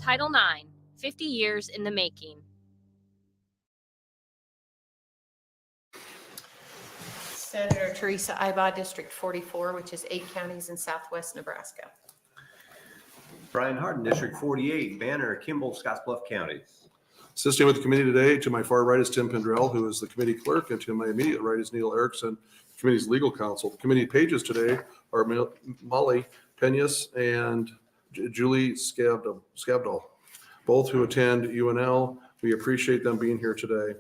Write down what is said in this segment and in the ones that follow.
Title IX, 50 years in the making. Senator Teresa Ibaugh, District 44, which is 8 counties in southwest Nebraska. Brian Harden, District 48, Banner, Kimball, Scottsbluff counties. Assisting with the committee today, to my far right is Tim Pendrell, who is the committee clerk, and to my immediate right is Neil Erickson, the committee's legal counsel. The committee pages today are Molly Peñas and Julie Scabdal, both who attend UNL. We appreciate them being here today.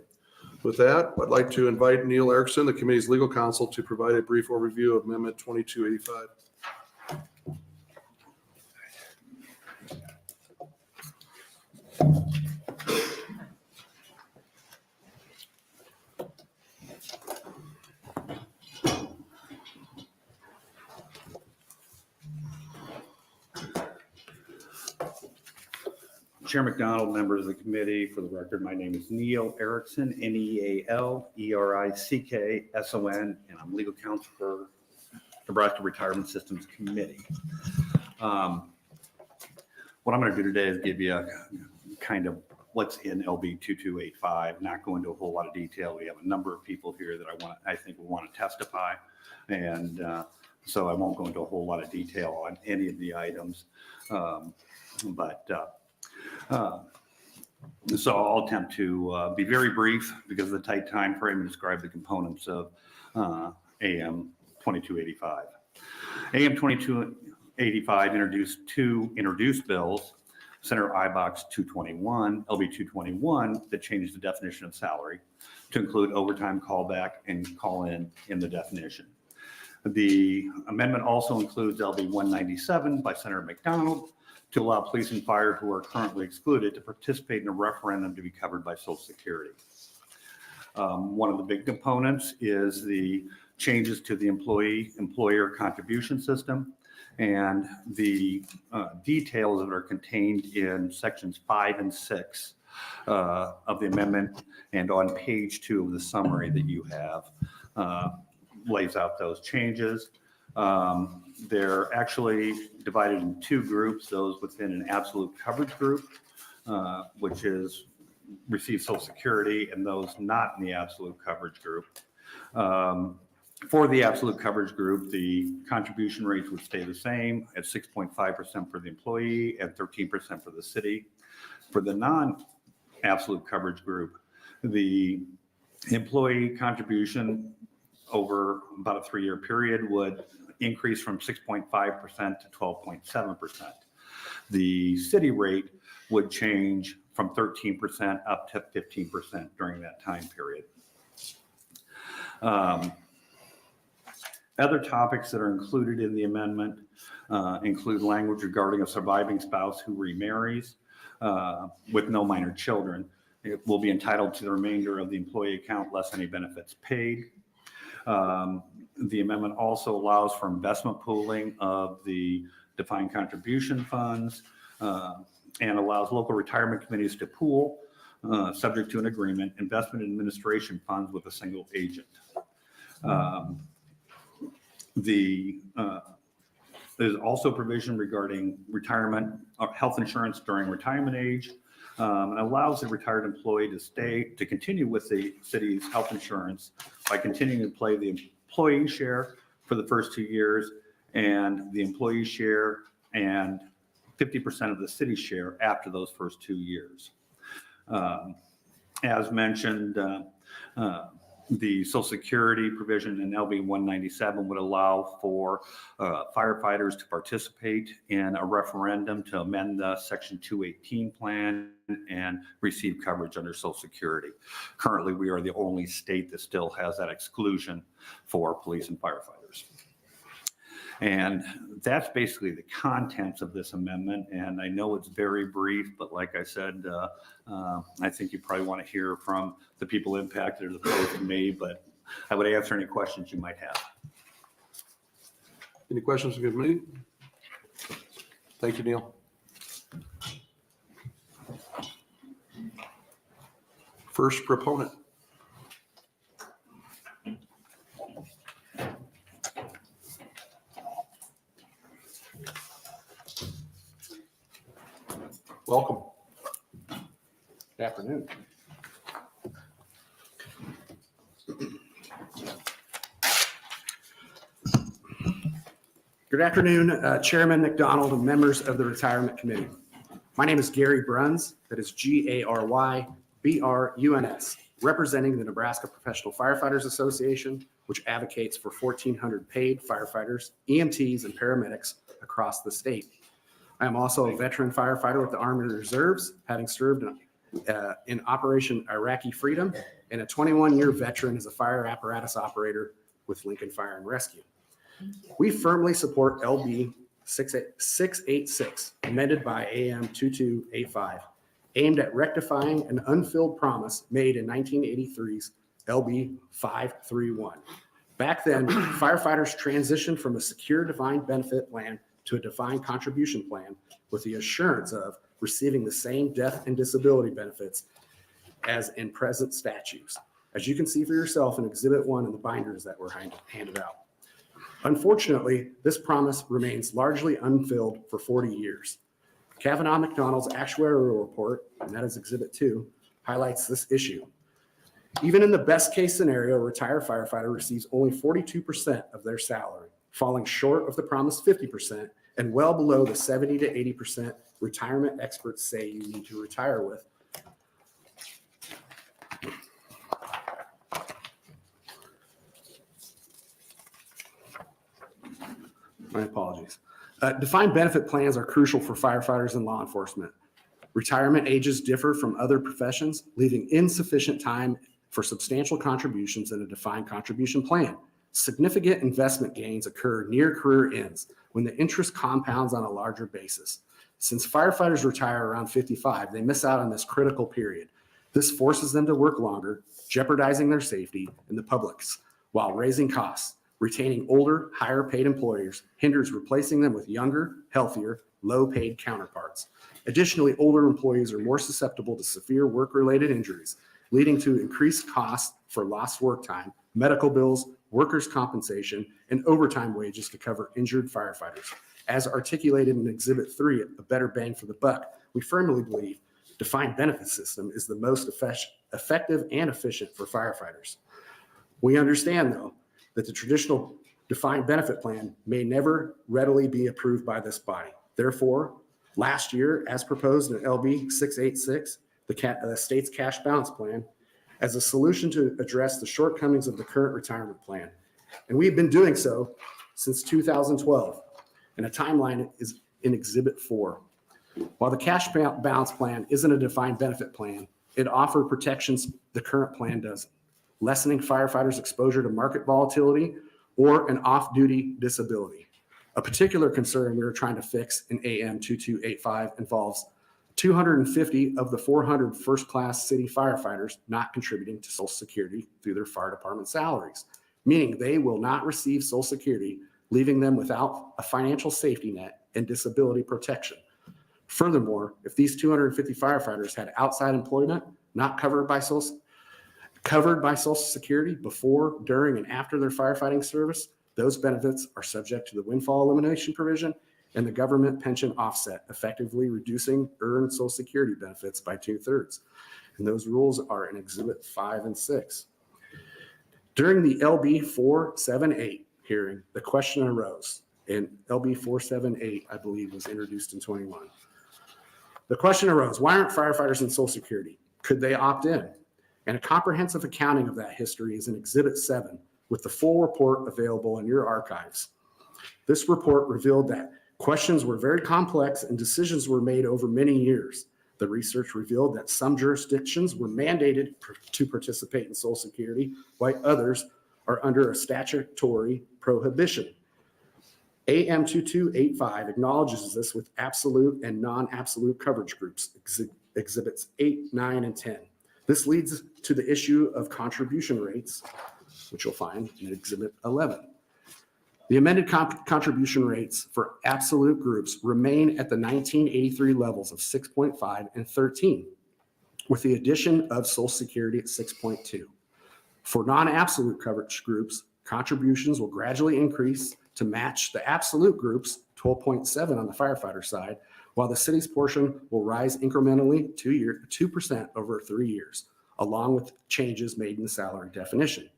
With that, I'd like to invite Neil Erickson, the committee's legal counsel, to provide a brief overview of Amendment 2285. Chair McDonnell, members of the committee, for the record, my name is Neil Erickson, Nealerisson, and I'm legal counsel for Nebraska Retirement Systems Committee. What I'm going to do today is give you a kind of what's in LB 2285, not go into a whole lot of detail. We have a number of people here that I think will want to testify, and so I won't go into a whole lot of detail on any of the items, so I'll attempt to be very brief because of the tight time frame and describe the components of AM 2285. AM 2285 introduced two introduced bills, Senator Ibaugh's 221, LB 221, that changed the definition of salary to include overtime callback and call-in in the definition. The amendment also includes LB 197 by Senator McDonnell to allow police and fire who are currently excluded to participate in a referendum to be covered by Social Security. One of the big components is the changes to the employer contribution system, and the details that are contained in sections 5 and 6 of the amendment, and on page 2 of the summary that you have lays out those changes. They're actually divided in two groups, those within an absolute coverage group, which is receive Social Security, and those not in the absolute coverage group. For the absolute coverage group, the contribution rates would stay the same at 6.5% for the employee and 13% for the city. For the non-absolute coverage group, the employee contribution over about a 3-year period would increase from 6.5% to 12.7%. The city rate would change from 13% up to 15% during that time period. Other topics that are included in the amendment include language regarding a surviving spouse who remarries with no minor children. It will be entitled to the remainder of the employee account less any benefits paid. The amendment also allows for investment pooling of the defined contribution funds and allows local retirement committees to pool, subject to an agreement, investment administration funds with a single agent. There's also provision regarding retirement health insurance during retirement age, and allows the retired employee to continue with the city's health insurance by continuing to pay the employee share for the first 2 years and the employee share and 50% of the city share after those first 2 years. As mentioned, the Social Security provision in LB 197 would allow for firefighters to participate in a referendum to amend the Section 218 plan and receive coverage under Social Security. Currently, we are the only state that still has that exclusion for police and firefighters. And that's basically the contents of this amendment. And I know it's very brief, but like I said, I think you probably want to hear from the people impacted as opposed to me, but I would answer any questions you might have. Any questions from the committee? Thank you, Neil. First proponent. Welcome. Good afternoon. Good afternoon, Chairman McDonnell and members of the Retirement Committee. My name is Gary Bruns, that is GARYBRUNS, representing the Nebraska Professional Firefighters Association, which advocates for 1,400 paid firefighters, EMTs, and paramedics across the state. I am also a veteran firefighter with the Army Reserves, having served in Operation Iraqi Freedom, and a 21-year veteran as a fire apparatus operator with Lincoln Fire and Rescue. We firmly support LB 686, amended by AM 2285, aimed at rectifying an unfilled promise made in 1983's LB 531. Back then, firefighters transitioned from a secure defined benefit plan to a defined contribution plan with the assurance of receiving the same death and disability benefits as in present statutes, as you can see for yourself in Exhibit 1 in the binders that were handed out. Unfortunately, this promise remains largely unfilled for 40 years. Kavanaugh McDonnell's actuarial report, and that is Exhibit 2, highlights this issue. Even in the best case scenario, a retired firefighter receives only 42% of their salary, falling short of the promised 50% and well below the 70 to 80% retirement experts say you need to retire with. My apologies. Defined benefit plans are crucial for firefighters and law enforcement. Retirement ages differ from other professions, leaving insufficient time for substantial contributions in a defined contribution plan. Significant investment gains occur near career ends when the interest compounds on a larger basis. Since firefighters retire around 55, they miss out on this critical period. This forces them to work longer, jeopardizing their safety and the public's, while raising costs. Retaining older, higher paid employers hinders replacing them with younger, healthier, low paid counterparts. Additionally, older employees are more susceptible to severe work-related injuries, leading to increased costs for lost work time, medical bills, workers' compensation, and overtime wages to cover injured firefighters. As articulated in Exhibit 3, a better bang for the buck, we firmly believe defined benefit system is the most effective and efficient for firefighters. We understand, though, that the traditional defined benefit plan may never readily be approved by this body. Therefore, last year, as proposed in LB 686, the state's cash balance plan, as a solution to address the shortcomings of the current retirement plan. And we've been doing so since 2012, and a timeline is in Exhibit 4. While the cash balance plan isn't a defined benefit plan, it offers protections the current plan doesn't, lessening firefighters' exposure to market volatility or an off-duty disability. A particular concern we are trying to fix in AM 2285 involves 250 of the 400 first-class city firefighters not contributing to Social Security through their fire department salaries, meaning they will not receive Social Security, leaving them without a financial safety net and disability protection. Furthermore, if these 250 firefighters had outside employment not covered by Social Security before, during, and after their firefighting service, those benefits are subject to the windfall elimination provision and the government pension offset, effectively reducing earned Social Security benefits by 2/3. And those rules are in Exhibit 5 and 6. During the LB 478 hearing, the question arose, and LB 478, I believe, was introduced in 21. The question arose, why aren't firefighters in Social Security? Could they opt in? And a comprehensive accounting of that history is in Exhibit 7, with the full report available in your archives. This report revealed that questions were very complex and decisions were made over many years. The research revealed that some jurisdictions were mandated to participate in Social Security, while others are under a statutory prohibition. AM 2285 acknowledges this with absolute and non-absolute coverage groups, Exhibits 8, 9, and 10. This leads to the issue of contribution rates, which you'll find in Exhibit 11. The amended contribution rates for absolute groups remain at the 1983 levels of 6.5 and 13, with the addition of Social Security at 6.2. For non-absolute coverage groups, contributions will gradually increase to match the absolute groups, 12.7 on the firefighter side, while the city's portion will rise incrementally 2% over 3 years, along with changes made in the salary definition.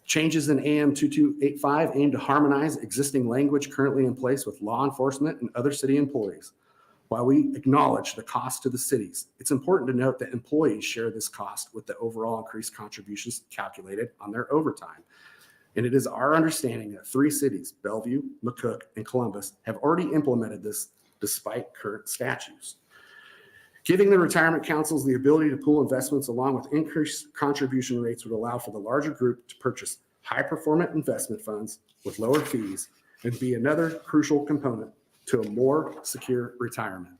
Changes in AM 2285 aim to harmonize existing language currently in place with law enforcement and other city employees. While we acknowledge the cost to the cities, it's important to note that employees share this cost with the overall increased contributions calculated on their overtime. And it is our understanding that 3 cities, Bellevue, McCook, and Columbus, have already implemented this despite current statutes. Giving the retirement councils the ability to pool investments along with increased contribution rates would allow for the larger group to purchase high-performance investment funds with lower fees and be another crucial component to a more secure retirement.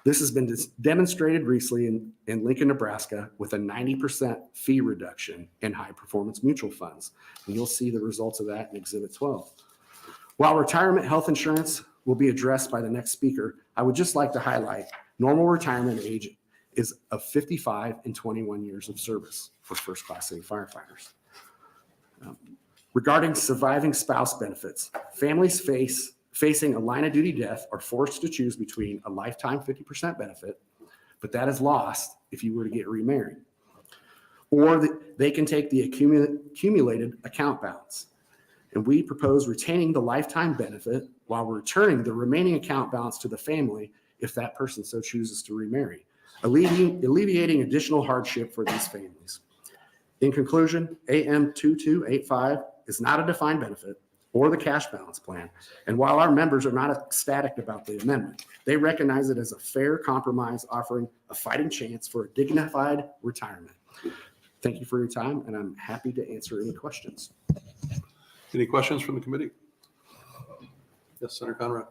This has been demonstrated recently in Lincoln, Nebraska, with a 90% fee reduction in high-performance mutual funds. And you'll see the results of that in Exhibit 12. While retirement health insurance will be addressed by the next speaker, I would just like to highlight normal retirement age is of 55 and 21 years of service for first-class city firefighters. Regarding surviving spouse benefits, families facing a line of duty death are forced to choose between a lifetime 50% benefit, but that is lost if you were to get remarried. Or they can take the accumulated account balance. And we propose retaining the lifetime benefit while returning the remaining account balance to the family if that person so chooses to remarry, alleviating additional hardship for these families. In conclusion, AM 2285 is not a defined benefit or the cash balance plan. And while our members are not ecstatic about the amendment, they recognize it as a fair compromise offering a fighting chance for a dignified retirement. Thank you for your time, and I'm happy to answer any questions. Any questions from the committee? Yes, Senator Conrad.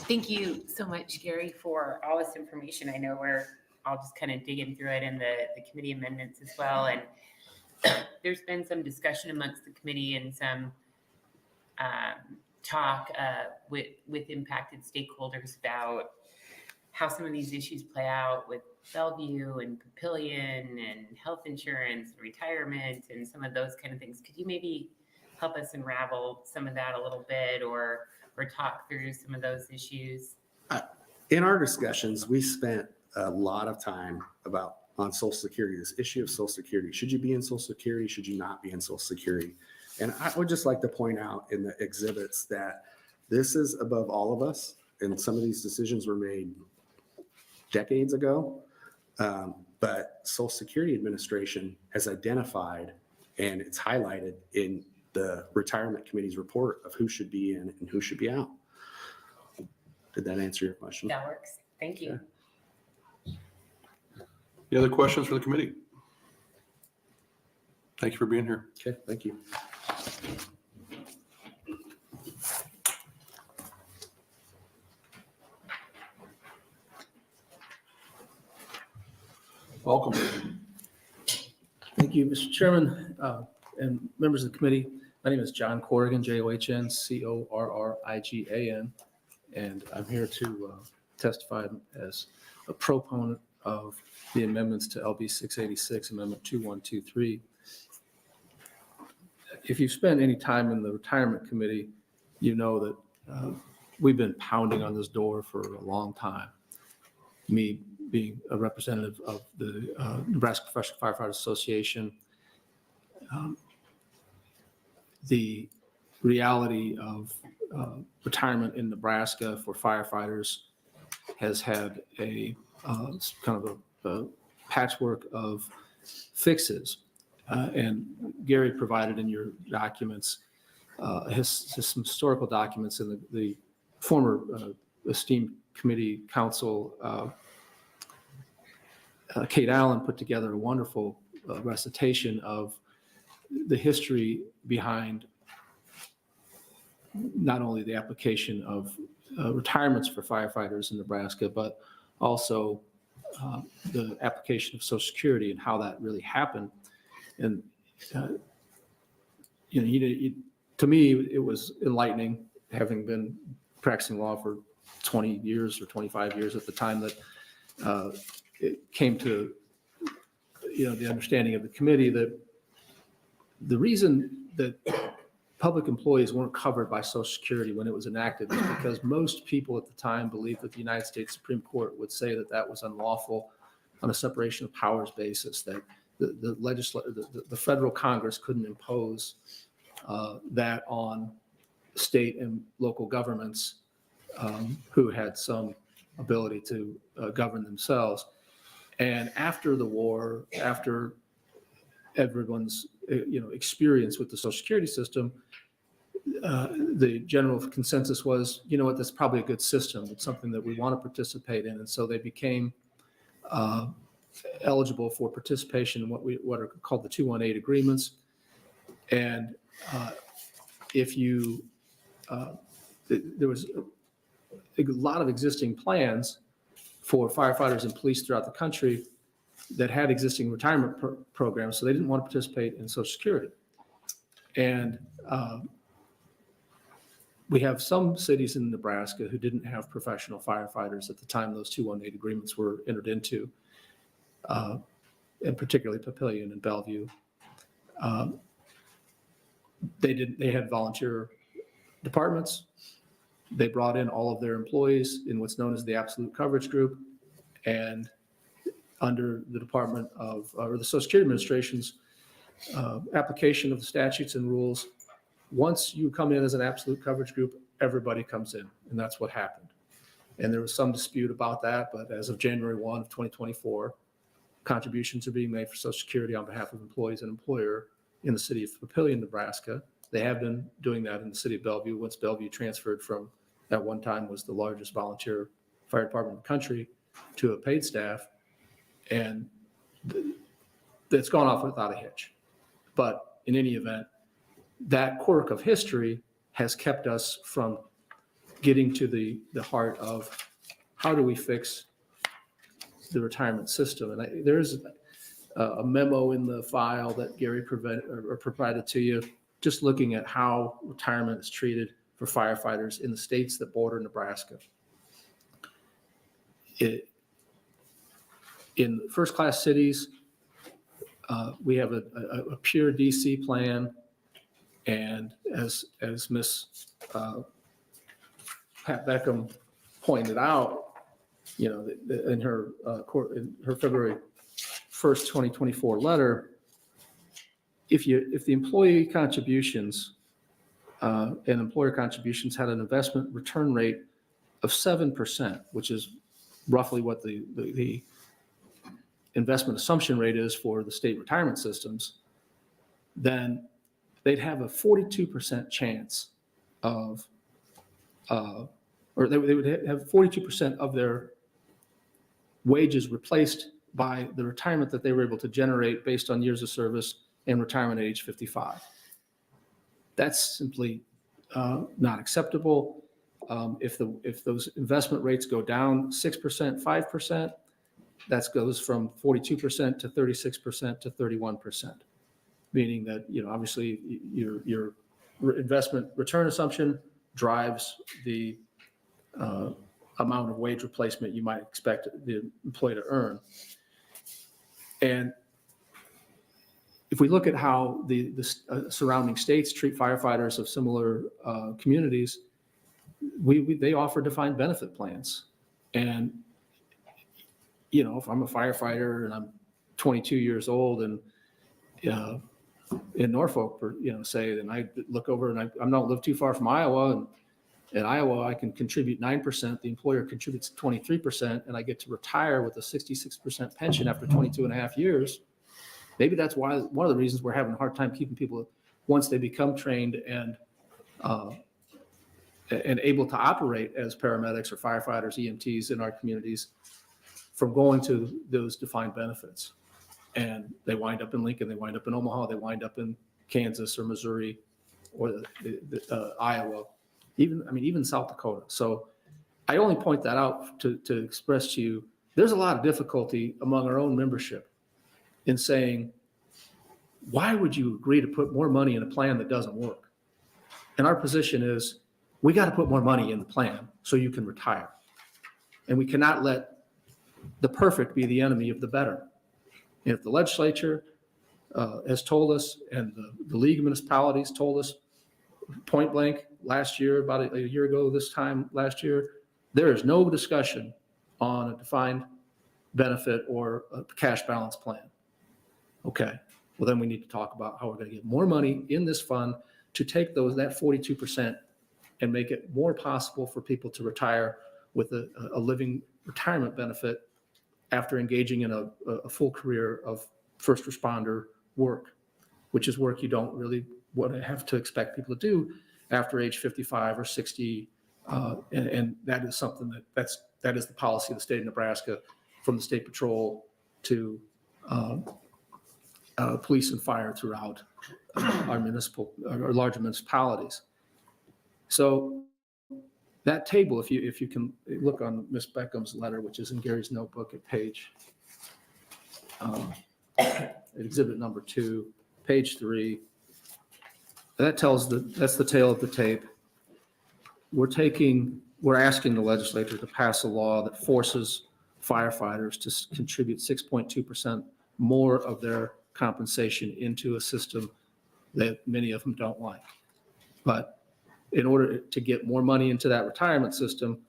Thank you so much, Gary, for all this information. I know we're all just kind of digging through it in the committee amendments as well. And there's been some discussion amongst the committee and some talk with impacted stakeholders about how some of these issues play out with Bellevue and Papillion and health insurance, retirement, and some of those kind of things. Could you maybe help us unravel some of that a little bit or talk through some of those issues? In our discussions, we spent a lot of time on Social Security, this issue of Social Security. Should you be in Social Security? Should you not be in Social Security? And I would just like to point out in the exhibits that this is above all of us. And some of these decisions were made decades ago. But Social Security Administration has identified, and it's highlighted in the Retirement Committee's report of who should be in and who should be out. Did that answer your question? That works. Thank you. Any other questions for the committee? Thank you for being here. Okay, thank you. Welcome. Thank you, Mr. Chairman, and members of the committee. My name is John Corrigan, John Corrigan, and I'm here to testify as a proponent of the amendments to LB 686, Amendment 2123. If you've spent any time in the Retirement Committee, you know that we've been pounding on this door for a long time. Me being a representative of the Nebraska Professional Firefighters Association, the reality of retirement in Nebraska for firefighters has had a kind of a patchwork of fixes. And Gary provided in your documents some historical documents in the former esteemed committee counsel, Kate Allen, put together a wonderful recitation of the history behind not only the application of retirements for firefighters in Nebraska, but also the application of Social Security and how that really happened. And to me, it was enlightening, having been practicing law for 20 years or 25 years at the time that it came to the understanding of the committee that the reason that public employees weren't covered by Social Security when it was enacted was because most people at the time believed that the United States Supreme Court would say that that was unlawful on a separation of powers basis, that the federal Congress couldn't impose that on state and local governments who had some ability to govern themselves. And after the war, after everyone's experience with the Social Security system, the general consensus was, you know what, that's probably a good system. It's something that we want to participate in. And so they became eligible for participation in what are called the 218 agreements. And if you, there was a lot of existing plans for firefighters and police throughout the country that had existing retirement programs, so they didn't want to participate in Social Security. And we have some cities in Nebraska who didn't have professional firefighters at the time those 218 agreements were entered into, and particularly Papillion and Bellevue. They had volunteer departments. They brought in all of their employees in what's known as the absolute coverage group, and under the Department of, or the Social Security Administration's application of the statutes and rules, once you come in as an absolute coverage group, everybody comes in, and that's what happened. And there was some dispute about that, but as of January 1 of 2024, contributions are being made for Social Security on behalf of employees and employer in the city of Papillion, Nebraska. They have been doing that in the city of Bellevue once Bellevue transferred from, at one time was the largest volunteer fire department in the country, to a paid staff. And it's gone off without a hitch. But in any event, that quirk of history has kept us from getting to the heart of how do we fix the retirement system. And there's a memo in the file that Gary provided to you, just looking at how retirement is treated for firefighters in the states that border Nebraska. In first-class cities, we have a pure DC plan, and as Ms. Pat Beckham pointed out, in her February 1st, 2024 letter, if the employee contributions and employer contributions had an investment return rate of 7%, which is roughly what the investment assumption rate is for the state retirement systems, then they'd have a 42% chance of, or they would have 42% of their wages replaced by the retirement that they were able to generate based on years of service and retirement at age 55. That's simply not acceptable. If those investment rates go down 6%, 5%, that goes from 42% to 36% to 31%, meaning that, obviously your investment return assumption drives the amount of wage replacement you might expect the employee to earn. And if we look at how the surrounding states treat firefighters of similar communities, they offer defined benefit plans. And, if I'm a firefighter and I'm 22 years old and in Norfolk, say, and I look over and I don't live too far from Iowa, and in Iowa, I can contribute 9%, the employer contributes 23%, and I get to retire with a 66% pension after 22 and a half years. Maybe that's why one of the reasons we're having a hard time keeping people, once they become trained and able to operate as paramedics or firefighters, EMTs in our communities, from going to those defined benefits. And they wind up in Lincoln, they wind up in Omaha, they wind up in Kansas or Missouri or Iowa, even South Dakota. So I only point that out to express to you, there's a lot of difficulty among our own membership in saying, why would you agree to put more money in a plan that doesn't work? And our position is, we got to put more money in the plan so you can retire. And we cannot let the perfect be the enemy of the better. And if the legislature has told us, and the League of Municipalities told us, point blank last year, about a year ago this time last year, there is no discussion on a defined benefit or a cash balance plan. Okay, well then we need to talk about how we're going to get more money in this fund to take that 42% and make it more possible for people to retire with a living retirement benefit after engaging in a full career of first responder work, which is work you don't really want to have to expect people to do after age 55 or 60. And that is something that is the policy of the state of Nebraska, from the state patrol to police and fire throughout our larger municipalities. So that table, if you can look on Ms. Beckham's letter, which is in Gary's notebook at page exhibit number 2, page 3, that's the tail of the tape. We're asking the legislature to pass a law that forces firefighters to contribute 6.2% more of their compensation into a system that many of them don't like. But in order to get more money into that retirement system,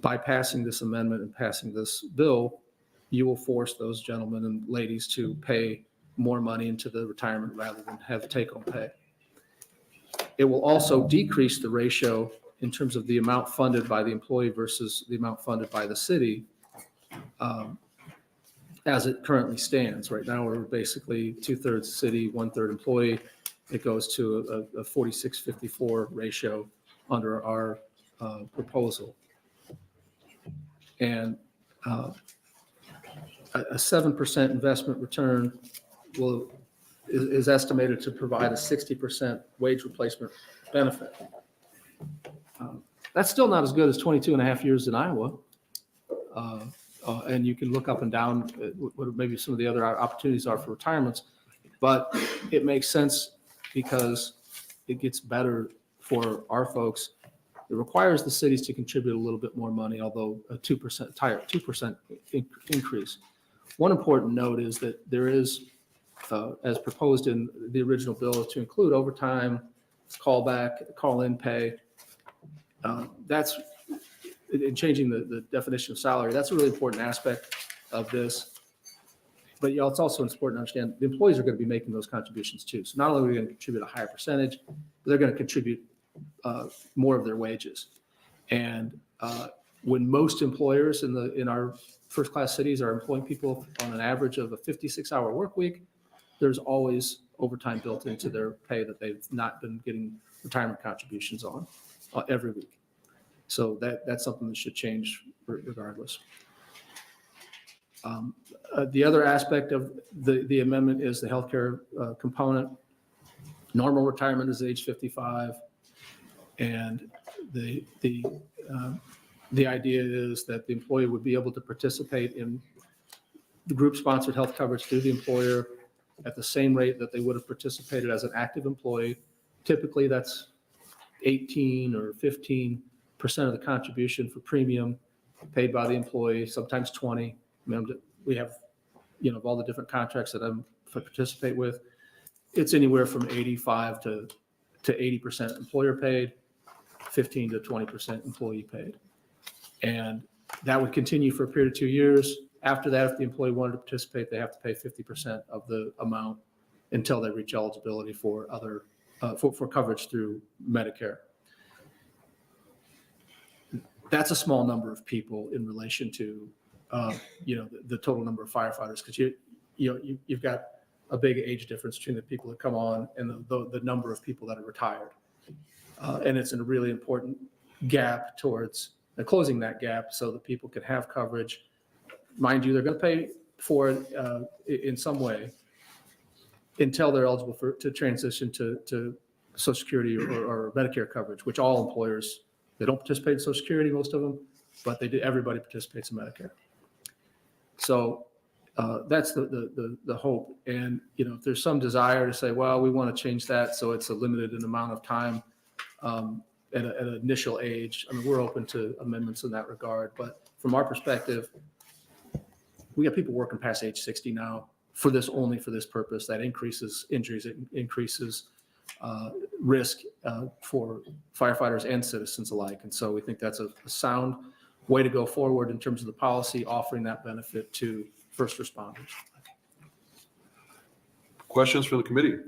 by passing this amendment and passing this bill, you will force those gentlemen and ladies to pay more money into the retirement rather than have take-home pay. It will also decrease the ratio in terms of the amount funded by the employee versus the amount funded by the city, as it currently stands. Right now, we're basically 2/3 city, 1/3 employee. It goes to a 46-54 ratio under our proposal. And a 7% investment return is estimated to provide a 60% wage replacement benefit. That's still not as good as 22 and a half years in Iowa. And you can look up and down what maybe some of the other opportunities are for retirements, but it makes sense because it gets better for our folks. It requires the cities to contribute a little bit more money, although a 2% increase. One important note is that there is, as proposed in the original bill, to include overtime, callback, call-in pay. That's in changing the definition of salary. That's a really important aspect of this. But it's also important to understand the employees are going to be making those contributions too. So not only are we going to contribute a higher percentage, but they're going to contribute more of their wages. And when most employers in our first-class cities are employing people on an average of a 56-hour work week, there's always overtime built into their pay that they've not been getting retirement contributions on every week. So that's something that should change regardless. The other aspect of the amendment is the healthcare component. Normal retirement is age 55, and the idea is that the employee would be able to participate in the group-sponsored health coverage through the employer at the same rate that they would have participated as an active employee. Typically, that's 18 or 15% of the contribution for premium paid by the employee, sometimes 20. We have, of all the different contracts that I participate with, it's anywhere from 85 to 80% employer paid, 15 to 20% employee paid. And that would continue for a period of 2 years. After that, if the employee wanted to participate, they have to pay 50% of the amount until they reach eligibility for for coverage through Medicare. That's a small number of people in relation to the total number of firefighters, because you've got a big age difference between the people that come on and the number of people that are retired. And it's a really important gap towards closing that gap so that people can have coverage. Mind you, they're going to pay for it in some way until they're eligible to transition to Social Security or Medicare coverage, which all employers, they don't participate in Social Security, most of them, but they do. Everybody participates in Medicare. So that's the hope. And if there's some desire to say, well, we want to change that so it's a limited amount of time at an initial age, I mean, we're open to amendments in that regard. But from our perspective, we got people working past age 60 now only for this purpose. That increases injuries, it increases risk for firefighters and citizens alike. And so we think that's a sound way to go forward in terms of the policy, offering that benefit to first responders. Questions from the committee?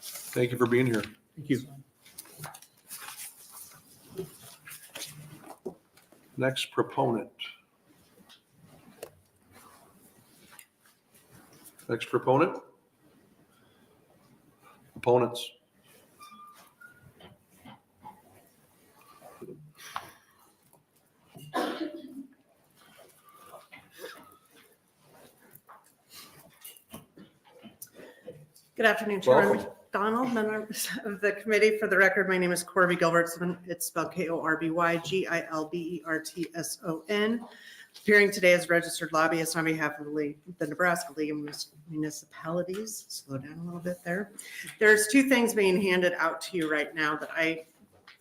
Thank you for being here. Thank you. Next proponent. Next proponent. Opponents. Good afternoon, Chairman Welcome. McDonnell, members of the committee. For the record, my name is Corby Gilbertson. It's spelled Korbygilbertson. Appearing today as registered lobbyist on behalf of the Nebraska League of Municipalities. Slow down a little bit there. There's two things being handed out to you right now that I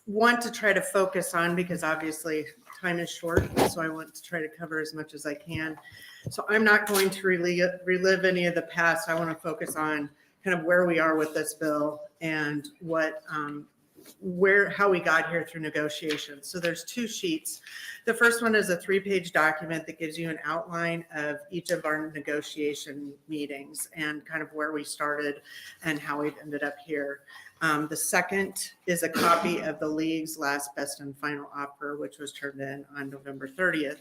want to try to focus on because obviously time is short, so I want to try to cover as much as I can. So I'm not going to relive any of the past. I want to focus on kind of where we are with this bill and what, how we got here through negotiations. So there's two sheets. The first one is a 3-page document that gives you an outline of each of our negotiation meetings and kind of where we started and how we've ended up here. The second is a copy of the league's last best and final offer, which was turned in on November 30th.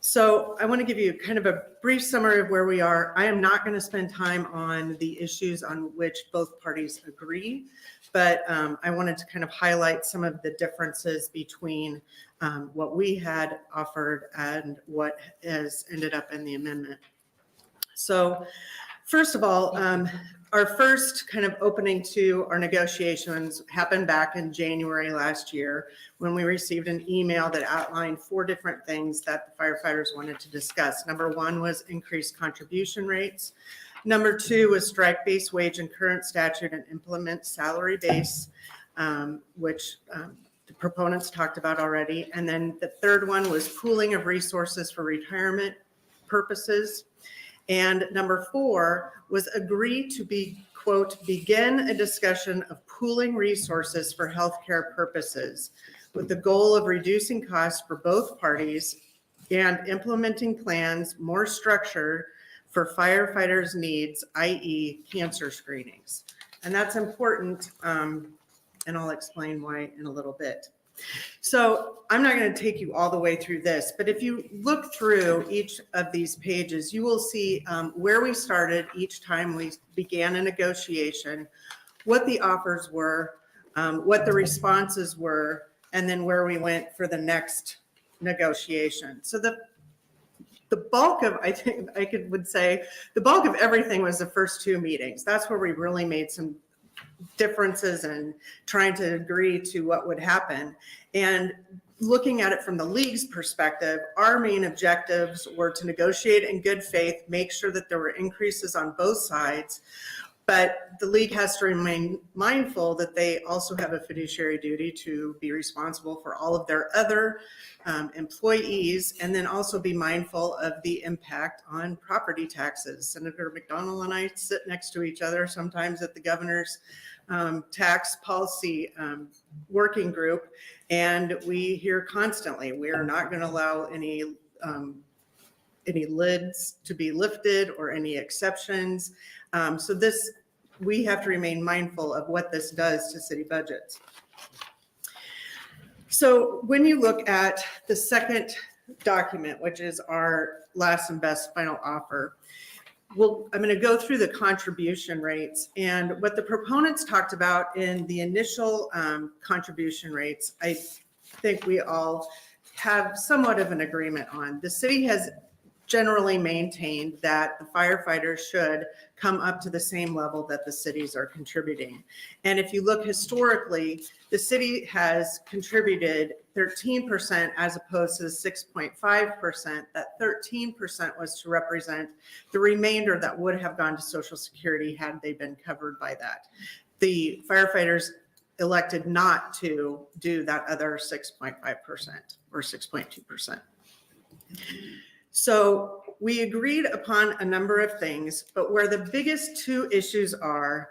So I want to give you kind of a brief summary of where we are. I am not going to spend time on the issues on which both parties agree, but I wanted to kind of highlight some of the differences between what we had offered and what has ended up in the amendment. So first of all, our first kind of opening to our negotiations happened back in January last year when we received an email that outlined 4 different things that the firefighters wanted to discuss. Number 1 was increased contribution rates. Number 2 was strike base wage and current statute and implement salary base, which the proponents talked about already. And then the third one was pooling of resources for retirement purposes. And number 4 was agree to be, quote, begin a discussion of pooling resources for healthcare purposes with the goal of reducing costs for both parties and implementing plans more structured for firefighters' needs, i.e. cancer screenings. And that's important, and I'll explain why in a little bit. So I'm not going to take you all the way through this, but if you look through each of these pages, you will see where we started each time we began a negotiation, what the offers were, what the responses were, and then where we went for the next negotiation. So the bulk of, I think would say, the bulk of everything was the first 2 meetings. That's where we really made some differences and trying to agree to what would happen. And looking at it from the league's perspective, our main objectives were to negotiate in good faith, make sure that there were increases on both sides. But the league has to remain mindful that they also have a fiduciary duty to be responsible for all of their other employees, and then also be mindful of the impact on property taxes. Senator McDonnell and I sit next to each other sometimes at the governor's tax policy working group, and we hear constantly, we are not going to allow any lids to be lifted or any exceptions. So this, we have to remain mindful of what this does to city budgets. So when you look at the second document, which is our last and best final offer, I'm going to go through the contribution rates, and what the proponents talked about in the initial contribution rates, I think we all have somewhat of an agreement on. The city has generally maintained that the firefighters should come up to the same level that the cities are contributing. And if you look historically, the city has contributed 13% as opposed to the 6.5%. That 13% was to represent the remainder that would have gone to Social Security had they been covered by that. The firefighters elected not to do that other 6.5% or 6.2%. So we agreed upon a number of things, but where the biggest two issues are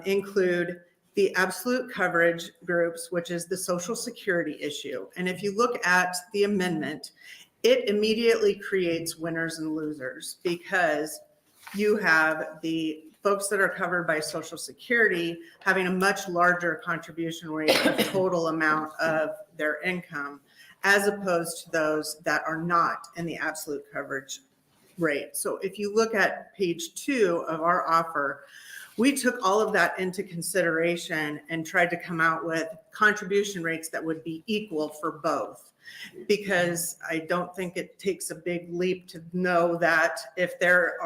include the absolute coverage groups, which is the Social Security issue. And if you look at the amendment, it immediately creates winners and losers because you have the folks that are covered by Social Security having a much larger contribution rate of total amount of their income, as opposed to those that are not in the absolute coverage rate. So if you look at page 2 of our offer, we took all of that into consideration and tried to come out with contribution rates that would be equal for both. Because I don't think it takes a big leap to know that if there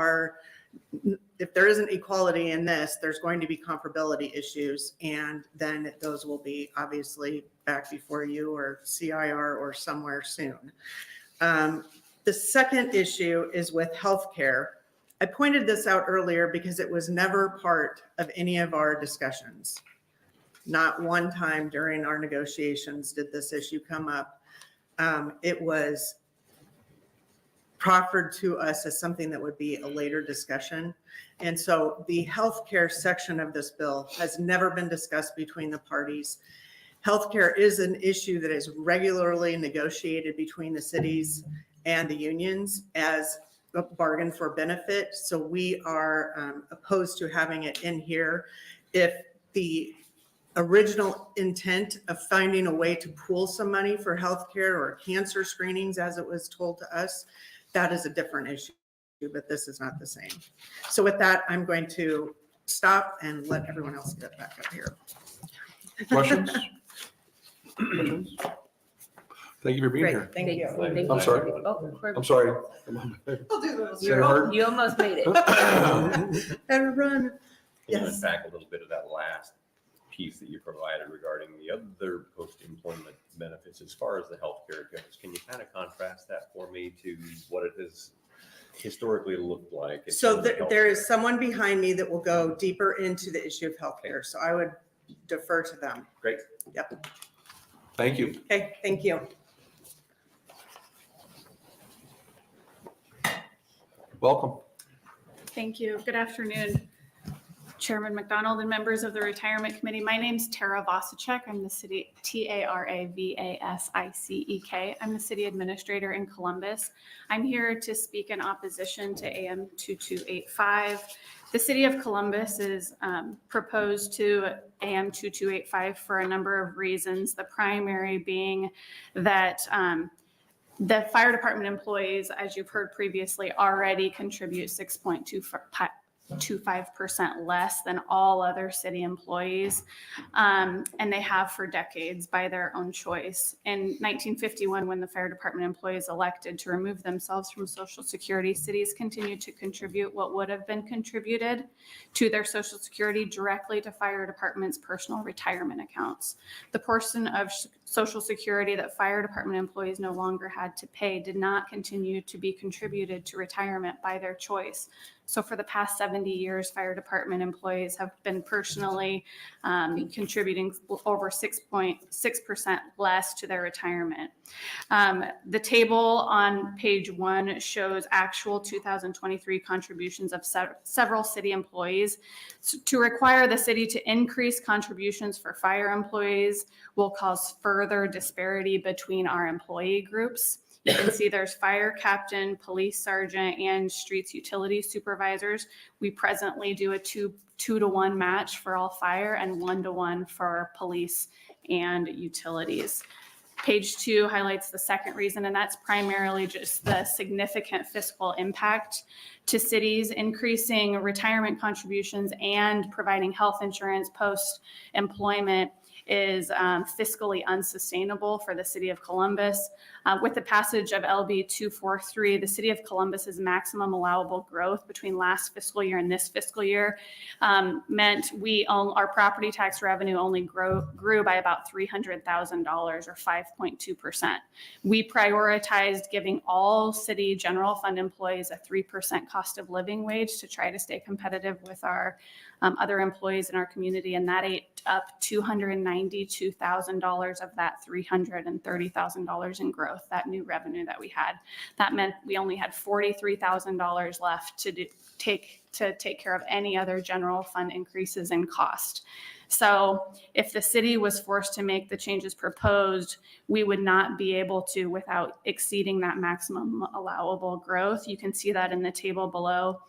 isn't equality in this, there's going to be comparability issues, and then those will be obviously back before you or CIR or somewhere soon. The second issue is with healthcare. I pointed this out earlier because it was never part of any of our discussions. Not one time during our negotiations did this issue come up. It was proffered to us as something that would be a later discussion. And so the healthcare section of this bill has never been discussed between the parties. Healthcare is an issue that is regularly negotiated between the cities and the unions as a bargain for benefit. So we are opposed to having it in here. If the original intent of finding a way to pool some money for healthcare or cancer screenings, as it was told to us, that is a different issue, but this is not the same. So with that, I'm going to stop and let everyone else get back up here. Questions? Questions? Thank you for being here. Thank you. I'm sorry. I'm sorry. I'll do those. Say hard. You almost made it. And run. Pulling Yes. back a little bit of that last piece that you provided regarding the other post-employment benefits as far as the healthcare goes. Can you kind of contrast that for me to what it has historically looked like? in So terms of there healthcare? is someone behind me that will go deeper into the issue of healthcare. So I would defer to them. Great. Yep. Thank you. Okay, thank you. Welcome. Thank you. Good afternoon, Chairman McDonnell and members of the Retirement Committee. My name's Tara Vasicek. I'm the city, Taravasicek. I'm the city administrator in Columbus. I'm here to speak in opposition to AM 2285. The city of Columbus is proposed to AM 2285 for a number of reasons. The primary being that the fire department employees, as you've heard previously, already contribute 6.25% less than all other city employees, and they have for decades by their own choice. In 1951, when the fire department employees elected to remove themselves from Social Security, cities continued to contribute what would have been contributed to their Social Security directly to fire department's personal retirement accounts. The portion of Social Security that fire department employees no longer had to pay did not continue to be contributed to retirement by their choice. So for the past 70 years, fire department employees have been personally contributing over 6.6% less to their retirement. The table on page 1 shows actual 2023 contributions of several city employees. So to require the city to increase contributions for fire employees will cause further disparity between our employee groups. You can see there's fire captain, police sergeant, and streets utility supervisors. We presently do a 2-to-1 match for all fire and 1-to-1 for police and utilities. Page 2 highlights the second reason, and that's primarily just the significant fiscal impact to cities. Increasing retirement contributions and providing health insurance post-employment is fiscally unsustainable for the city of Columbus. With the passage of LB 243, the city of Columbus's maximum allowable growth between last fiscal year and this fiscal year meant our property tax revenue only grew by about $300,000 or 5.2%. We prioritized giving all city general fund employees a 3% cost of living wage to try to stay competitive with our other employees in our community, and that ate up $292,000 of that $330,000 in growth, that new revenue that we had. That meant we only had $43,000 left to take care of any other general fund increases in cost. So if the city was forced to make the changes proposed, we would not be able to without exceeding that maximum allowable growth. You can see that in the table below.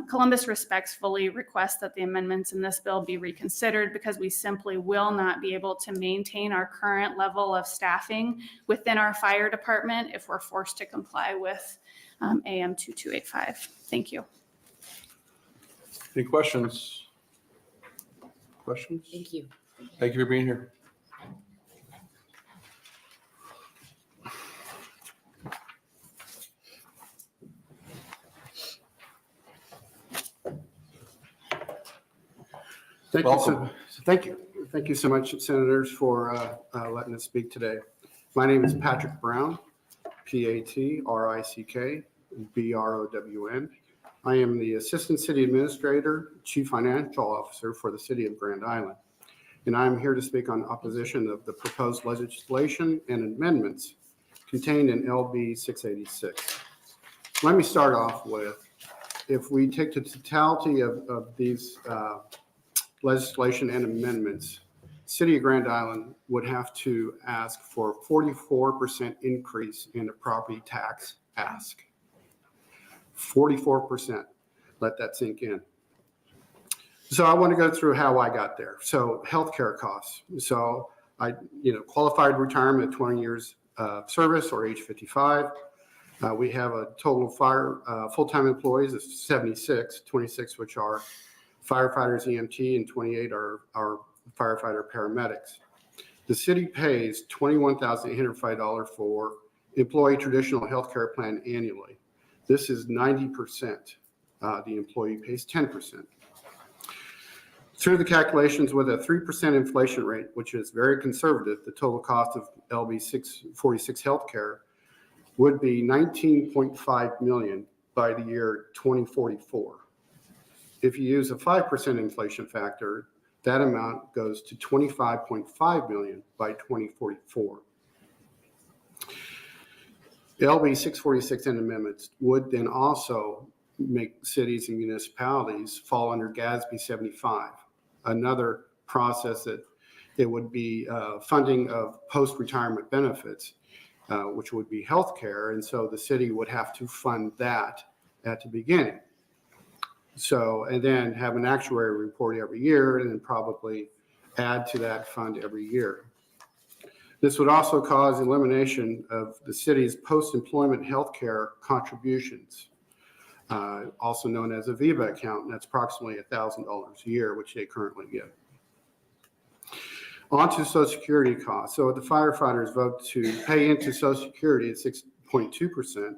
Columbus respectfully requests that the amendments in this bill be reconsidered because we simply will not be able to maintain our current level of staffing within our fire department if we're forced to comply with AM 2285. Thank you. Any questions? Questions? Thank you. Thank you for being here. Thank you. Welcome. Thank you. Thank you so much, Senators, for letting us speak today. My name is Patrick Brown, PATRICK-BROWN. I am the Assistant City Administrator, Chief Financial Officer for the City of Grand Island. And I'm here to speak on opposition of the proposed legislation and amendments contained in LB 686. Let me start off with, if we take the totality of these legislation and amendments, City of Grand Island would have to ask for 44% increase in the property tax ask. 44%. Let that sink in. So I want to go through how I got there. So healthcare costs. So I, qualified retirement at 20 years service or age 55. We have a total fire full-time employees of 76, 26 which are firefighters, EMT, and 28 are firefighter paramedics. The city pays $21,805 for employee traditional healthcare plan annually. This is 90%. The employee pays 10%. Through the calculations with a 3% inflation rate, which is very conservative, the total cost of LB 646 healthcare would be $19.5 million by the year 2044. If you use a 5% inflation factor, that amount goes to $25.5 million by 2044. LB 646 and amendments would then also make cities and municipalities fall under GASB 75, another process that it would be funding of post-retirement benefits, which would be healthcare, and so the city would have to fund that at the beginning. So, and then have an actuary report every year and then probably add to that fund every year. This would also cause elimination of the city's post-employment healthcare contributions, also known as a VIVA account, and that's approximately $1,000 a year, which they currently get. On to Social Security costs. So if the firefighters vote to pay into Social Security at 6.2%,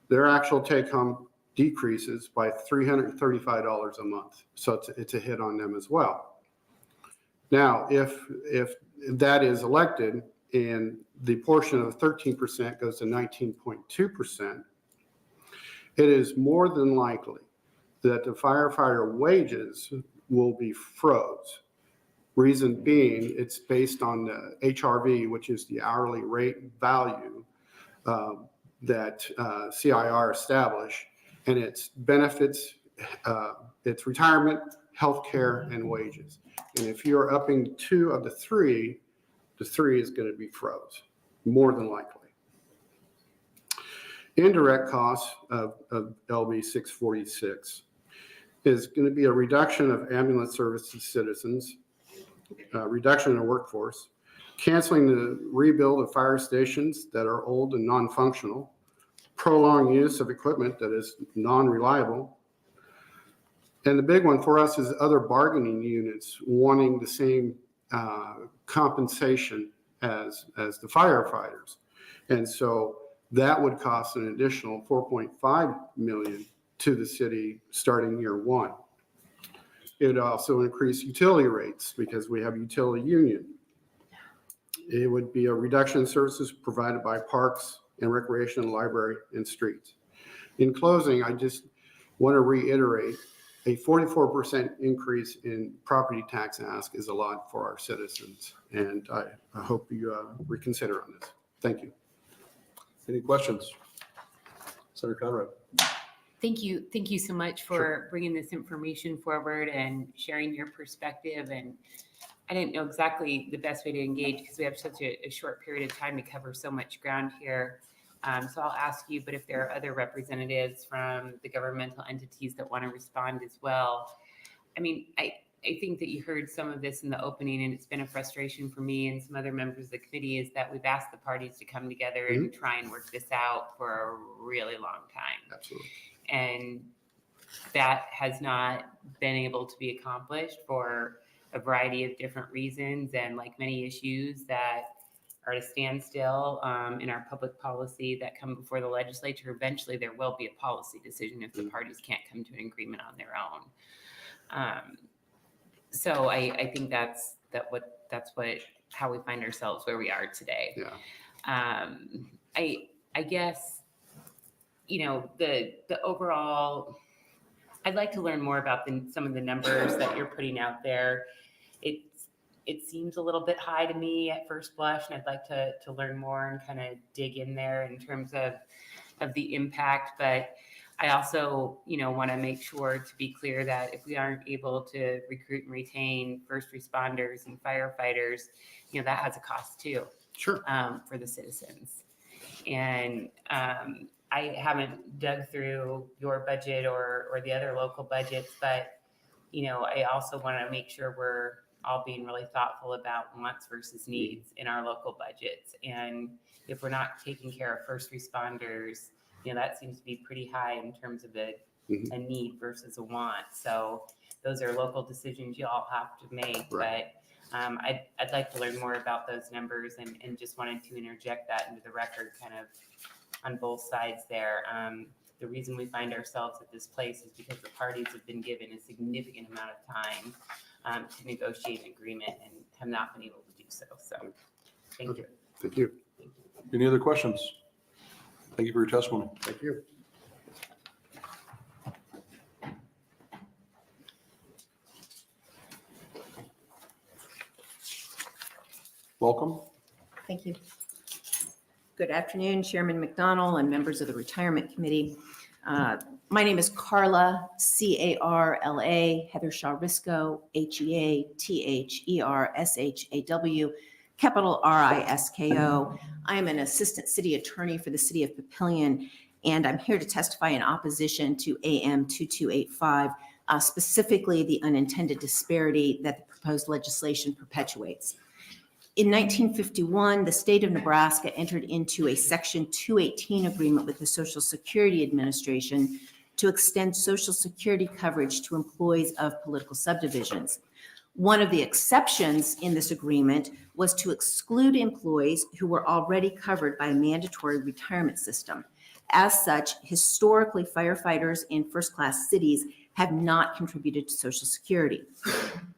their actual take-home decreases by $335 a month. So it's a hit on them as well. Now, if that is elected and the portion of 13% goes to 19.2%, it is more than likely that the firefighter wages will be froze. Reason being, it's based on the HRV, which is the hourly rate value that CIR established, and its benefits, its retirement, healthcare, and wages. And if you're upping two of the three is going to be froze, more than likely. Indirect costs of LB 646 is going to be a reduction of ambulance service to citizens, reduction in workforce, canceling the rebuild of fire stations that are old and non-functional, prolonged use of equipment that is non-reliable. And the big one for us is other bargaining units wanting the same compensation as the firefighters. And so that would cost an additional $4.5 million to the city starting year one. It would also increase utility rates because we have a utility union. It would be a reduction in services provided by parks and recreation, library, and streets. In closing, I just want to reiterate a 44% increase in property tax ask is a lot for our citizens. And I hope you reconsider on this. Thank you. Any questions? Senator Conrad. Thank you. Thank you so much for bringing this information forward and sharing your perspective. And I didn't know exactly the best way to engage because we have such a short period of time to cover so much ground here. So I'll ask you, but if there are other representatives from the governmental entities that want to respond as well. I mean, I think that you heard some of this in the opening, and it's been a frustration for me and some other members of the committee is that we've asked the parties to come together and try and work this out for a really long time. Absolutely. And that has not been able to be accomplished for a variety of different reasons. And like many issues that are at a standstill in our public policy that come before the legislature, eventually there will be a policy decision if the parties can't come to an agreement on their own. So I think that's how we find ourselves where we are today. Yeah. I guess, you know, the overall, I'd like to learn more about some of the numbers that you're putting out there. It seems a little bit high to me at first blush, and I'd like to learn more and kind of dig in there in terms of the impact. But I also, you know, want to make sure to be clear that if we aren't able to recruit and retain first responders and firefighters, you know, that has a cost too. Sure. For the citizens. And I haven't dug through your budget or the other local budgets, but, you know, I also want to make sure we're all being really thoughtful about wants versus needs in our local budgets. And if we're not taking care of first responders, you know, that seems to be pretty high in terms of a need versus a want. So those are local decisions you all have to make. Right. But I'd like to learn more about those numbers and just wanted to interject that into the record kind of on both sides there. The reason we find ourselves at this place is because the parties have been given a significant amount of time to negotiate an agreement and have not been able to do so. So thank you. Thank you. Any other questions? Thank you for your testimony. Thank you. Welcome. Thank you. Good afternoon, Chairman McDonnell and members of the Retirement Committee. My name is Carla, C-A-R-L-A, Heather Shaw Risco, H-E-A-T-H-E-R-S-H-A-W, capital R-I-S-K-O. I am an assistant city attorney for the city of Papillion, and I'm here to testify in opposition to AM 2285, specifically the unintended disparity that the proposed legislation perpetuates. In 1951, the state of Nebraska entered into a Section 218 agreement with the Social Security Administration to extend Social Security coverage to employees of political subdivisions. One of the exceptions in this agreement was to exclude employees who were already covered by a mandatory retirement system. As such, historically, firefighters in first-class cities have not contributed to Social Security.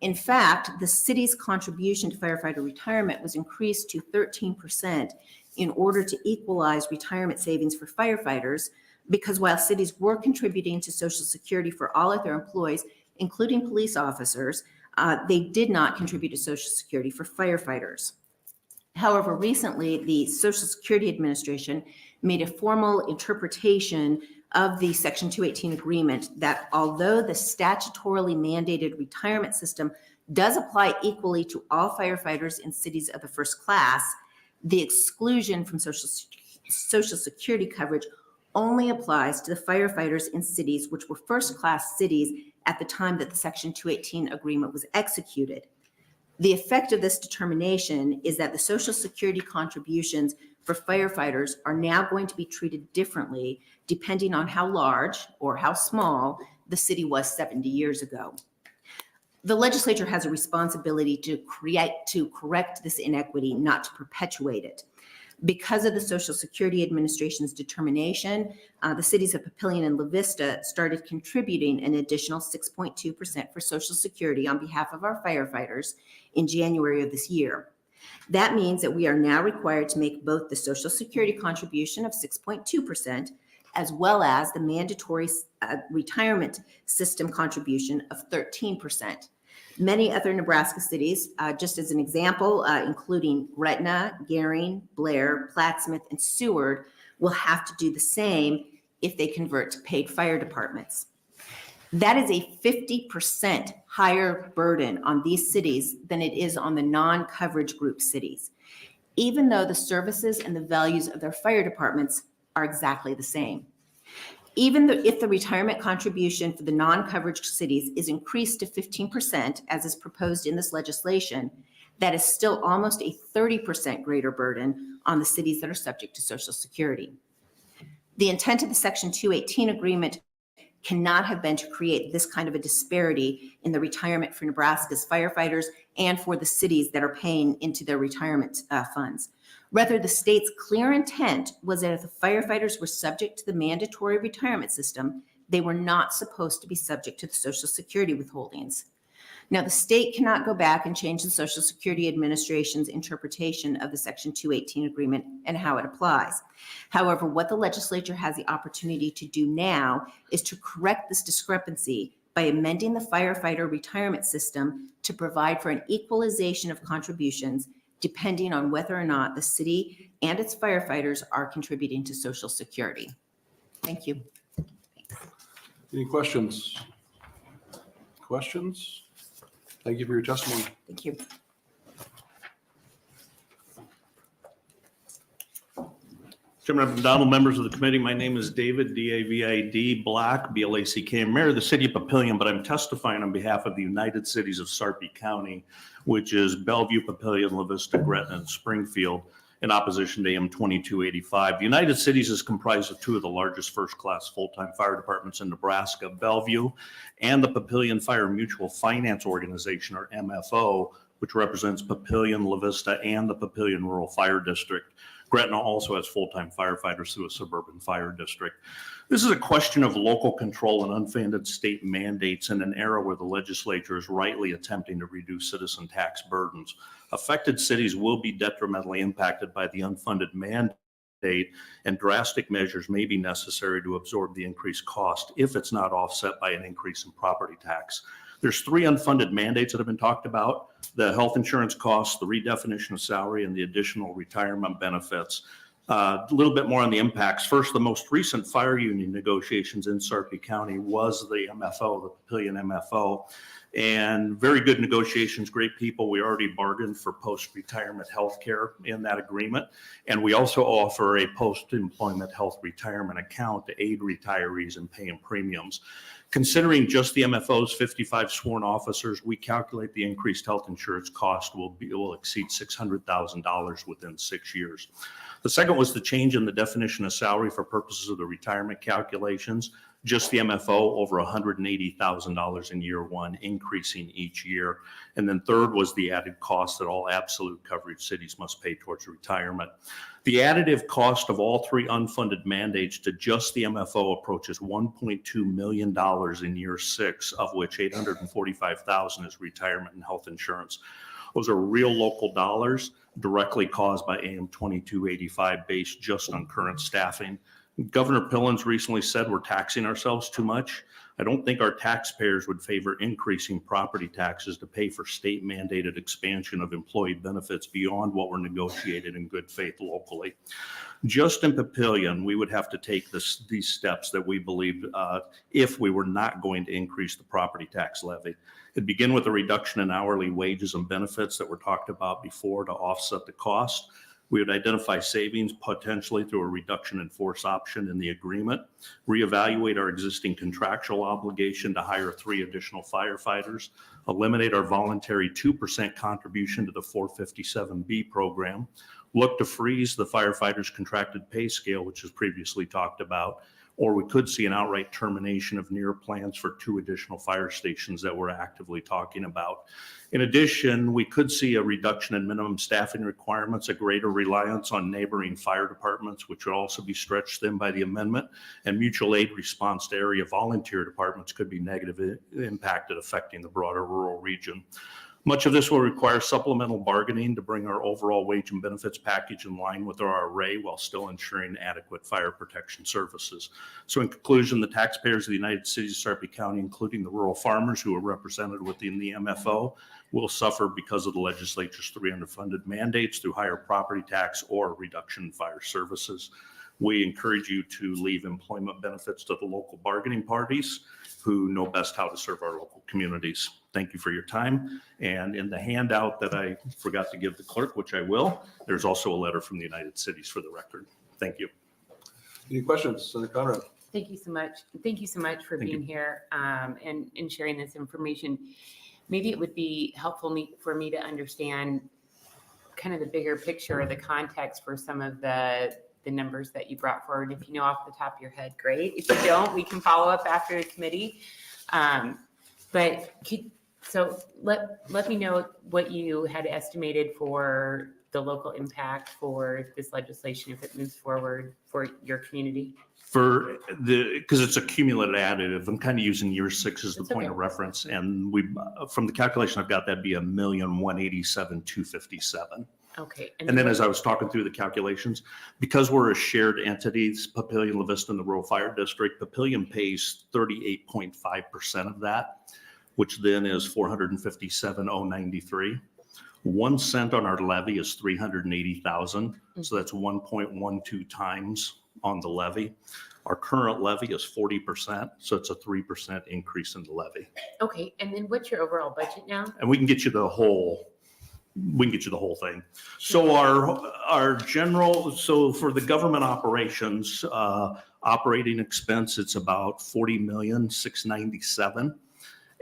In fact, the city's contribution to firefighter retirement was increased to 13% in order to equalize retirement savings for firefighters, because while cities were contributing to Social Security for all of their employees, including police officers, they did not contribute to Social Security for firefighters. However, recently, the Social Security Administration made a formal interpretation of the Section 218 agreement that although the statutorily mandated retirement system does apply equally to all firefighters in cities of the first class, the exclusion from Social Security coverage only applies to the firefighters in cities which were first-class cities at the time that the Section 218 agreement was executed. The effect of this determination is that the Social Security contributions for firefighters are now going to be treated differently depending on how large or how small the city was 70 years ago. The legislature has a responsibility to correct this inequity, not to perpetuate it. Because of the Social Security Administration's determination, the cities of Papillion and La Vista started contributing an additional 6.2% for Social Security on behalf of our firefighters in January of this year. That means that we are now required to make both the Social Security contribution of 6.2% as well as the mandatory retirement system contribution of 13%. Many other Nebraska cities, just as an example, including Gretna, Gering, Blair, Plattsmouth, and Seward, will have to do the same if they convert to paid fire departments. That is a 50% higher burden on these cities than it is on the non-coverage group cities, even though the services and the values of their fire departments are exactly the same. Even if the retirement contribution for the non-coverage cities is increased to 15%, as is proposed in this legislation, that is still almost a 30% greater burden on the cities that are subject to Social Security. The intent of the Section 218 agreement cannot have been to create this kind of a disparity in the retirement for Nebraska's firefighters and for the cities that are paying into their retirement funds. Rather, the state's clear intent was that if the firefighters were subject to the mandatory retirement system, they were not supposed to be subject to the Social Security withholdings. Now, the state cannot go back and change the Social Security Administration's interpretation of the Section 218 agreement and how it applies. However, what the legislature has the opportunity to do now is to correct this discrepancy by amending the firefighter retirement system to provide for an equalization of contributions depending on whether or not the city and its firefighters are contributing to Social Security. Thank you. Any questions? Questions? Thank you for your testimony. Thank you. Chairman McDonnell, members of the committee, my name is David, D-A-V-I-D, Black, B-L-A-C-K. I'm mayor of the city of Papillion, but I'm testifying on behalf of the United Cities of Sarpy County, which is Bellevue, Papillion, La Vista, Gretna, and Springfield, in opposition to AM 2285. The United Cities is comprised of two of the largest first-class full-time fire departments in Nebraska, Bellevue, and the Papillion Fire Mutual Finance Organization, or MFO, which represents Papillion, La Vista, and the Papillion Rural Fire District. Gretna also has full-time firefighters through a suburban fire district. This is a question of local control and unfunded state mandates in an era where the legislature is rightly attempting to reduce citizen tax burdens. Affected cities will be detrimentally impacted by the unfunded mandate, and drastic measures may be necessary to absorb the increased cost if it's not offset by an increase in property tax. There's three unfunded mandates that have been talked about: the health insurance costs, the redefinition of salary, and the additional retirement benefits. A little bit more on the impacts. First, the most recent fire union negotiations in Sarpy County was the MFO, the Papillion MFO, and very good negotiations, great people. We already bargained for post-retirement health care in that agreement. And we also offer a post-employment health retirement account to aid retirees in paying premiums. Considering just the MFO's 55 sworn officers, we calculate the increased health insurance cost will exceed $600,000 within 6 years. The second was the change in the definition of salary for purposes of the retirement calculations. Just the MFO, over $180,000 in year one, increasing each year. And then third was the added cost that all absolute coverage cities must pay towards retirement. The additive cost of all three unfunded mandates to just the MFO approaches $1.2 million in year six, of which $845,000 is retirement and health insurance. Those are real local dollars directly caused by AM 2285 based just on current staffing. Governor Pillins recently said we're taxing ourselves too much. I don't think our taxpayers would favor increasing property taxes to pay for state mandated expansion of employee benefits beyond what were negotiated in good faith locally. Just in Papillion, we would have to take these steps that we believe if we were not going to increase the property tax levy. It'd begin with a reduction in hourly wages and benefits that were talked about before to offset the cost. We would identify savings potentially through a reduction in force option in the agreement, reevaluate our existing contractual obligation to hire 3 additional firefighters, eliminate our voluntary 2% contribution to the 457B program, look to freeze the firefighters' contracted pay scale, which is previously talked about, or we could see an outright termination of near plans for 2 additional fire stations that we're actively talking about. In addition, we could see a reduction in minimum staffing requirements, a greater reliance on neighboring fire departments, which would also be stretched thin by the amendment, and mutual aid response to area volunteer departments could be negatively impacted, affecting the broader rural region. Much of this will require supplemental bargaining to bring our overall wage and benefits package in line with our array while still ensuring adequate fire protection services. So in conclusion, the taxpayers of the United Cities of Sarpy County, including the rural farmers who are represented within the MFO, will suffer because of the legislature's 3 underfunded mandates through higher property tax or reduction in fire services. We encourage you to leave employment benefits to the local bargaining parties who know best how to serve our local communities. Thank you for your time. And in the handout that I forgot to give the clerk, which I will, there's also a letter from the United Cities for the record. Thank you. Any questions, Senator Conrad? Thank you so much. Thank you so much for being here and sharing this information. Maybe it would be helpful for me to understand kind of the bigger picture or the context for some of the numbers that you brought forward. If you know off the top of your head, great. If you don't, we can follow up after the committee. So let me know what you had estimated for the local impact for this legislation if it moves forward for your community. Because it's a cumulative additive, I'm kind of using year 6 as the That's point okay. of reference. And from the calculation I've got, that'd be $1,187,257. Okay. And then as I was talking through the calculations, because we're a shared entity, Papillion, La Vista, and the Rural Fire District, Papillion pays 38.5% of that, which then is $457,093. 1 cent on our levy is $380,000. So that's 1.12 times on the levy. Our current levy is 40%. So it's a 3% increase in the levy. Okay. And then what's your overall budget now? And we can get you the whole thing. So our general, so for the government operations, operating expense, it's about $40,697,000.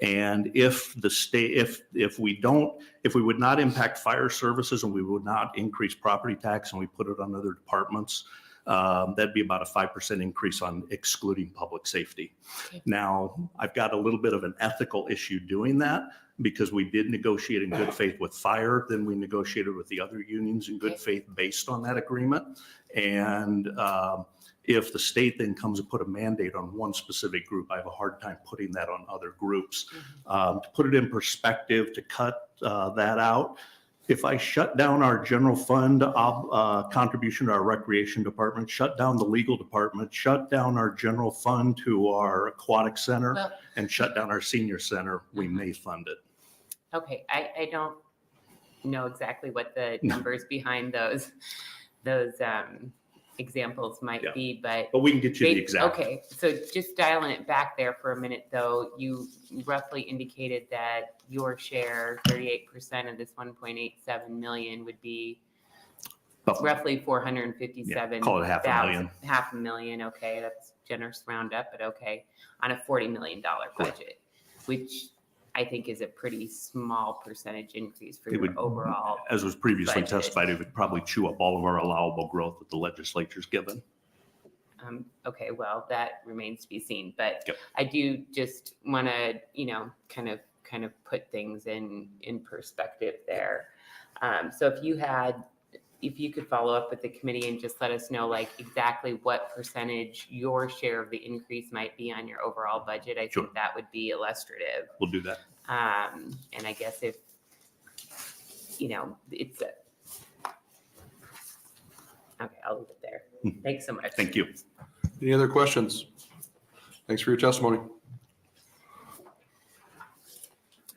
And if the state, if we would not impact fire services and we would not increase property tax and we put it on other departments, that'd be about a 5% increase on excluding public safety. Okay. Now, I've got a little bit of an ethical issue doing that because we did negotiate in good faith with fire, then we negotiated with the other unions in good faith based on that agreement. And if the state then comes and put a mandate on one specific group, I have a hard time putting that on other groups. To put it in perspective, to cut that out, if I shut down our general fund contribution to our recreation department, shut down the legal department, shut down our general fund to our aquatic center, and shut down our senior center, we may fund it. Okay. I don't know exactly what the numbers behind those examples might be, but we can get you the exact. Okay, so just dialing it back there for a minute, though, you roughly indicated that your share, 38% of this 1.87 million, would be roughly 457. Call it $500,000. $500,000. Okay, that's generous roundup, but okay, on a $40 million budget, which I think is a pretty small percentage increase for your overall. As was previously budget. testified, it would probably chew up all of our allowable growth that the legislature's given. Okay, well, that remains to be seen, but Yep. I do just want to, kind of put things in perspective there. So if you could follow up with the committee and just let us know like exactly what percentage your share of the increase might be on your overall budget, I Sure. think that would be illustrative. We'll do that. And I guess if, it's okay, I'll leave it there. Thanks so much. Thank you. Any other questions? Thanks for your testimony.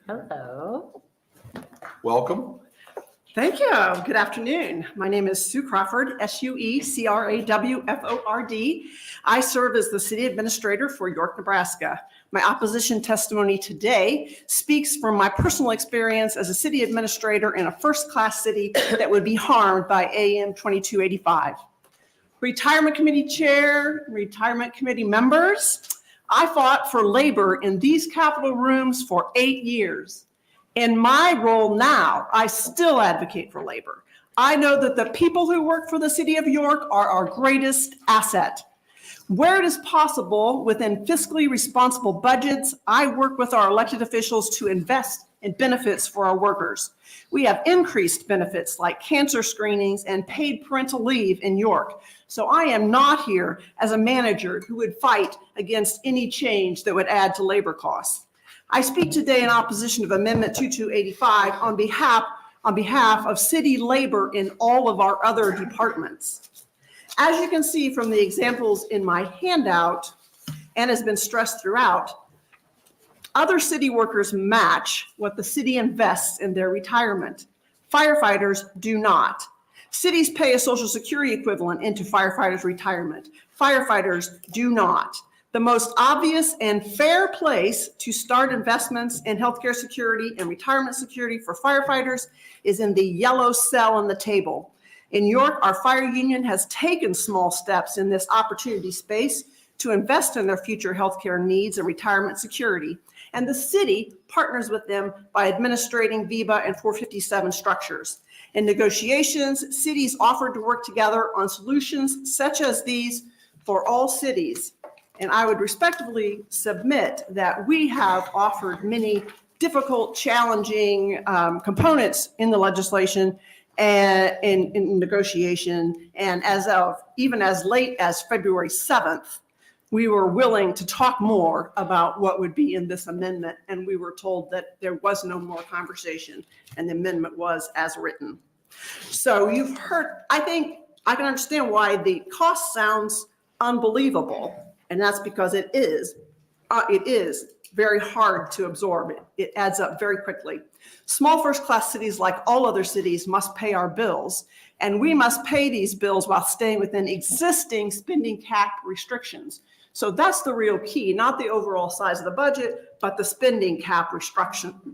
Hello. Welcome. Thank you. Good afternoon. My name is Sue Crawford, SUECRAWFORD. I serve as the city administrator for York, Nebraska. My opposition testimony today speaks from my personal experience as a city administrator in a first-class city that would be harmed by AM 2285. Retirement committee chair, retirement committee members, I fought for labor in these Capitol rooms for 8 years. In my role now, I still advocate for labor. I know that the people who work for the city of York are our greatest asset. Where it is possible within fiscally responsible budgets, I work with our elected officials to invest in benefits for our workers. We have increased benefits like cancer screenings and paid parental leave in York. So I am not here as a manager who would fight against any change that would add to labor costs. I speak today in opposition of Amendment 2285 on behalf of city labor in all of our other departments. As you can see from the examples in my handout, and has been stressed throughout, other city workers match what the city invests in their retirement. Firefighters do not. Cities pay a Social Security equivalent into firefighters' retirement. Firefighters do not. The most obvious and fair place to start investments in healthcare security and retirement security for firefighters is in the yellow cell on the table. In York, our fire union has taken small steps in this opportunity space to invest in their future healthcare needs and retirement security. And the city partners with them by administrating VEBA and 457 structures. In negotiations, cities offered to work together on solutions such as these for all cities. And I would respectfully submit that we have offered many difficult, challenging components in the legislation and in negotiation. And even as late as February 7th, we were willing to talk more about what would be in this amendment. And we were told that there was no more conversation and the amendment was as written. So you've heard, I think I can understand why the cost sounds unbelievable. And that's because it is very hard to absorb. It adds up very quickly. Small first-class cities, like all other cities, must pay our bills, and we must pay these bills while staying within existing spending cap restrictions. So that's the real key, not the overall size of the budget, but the spending cap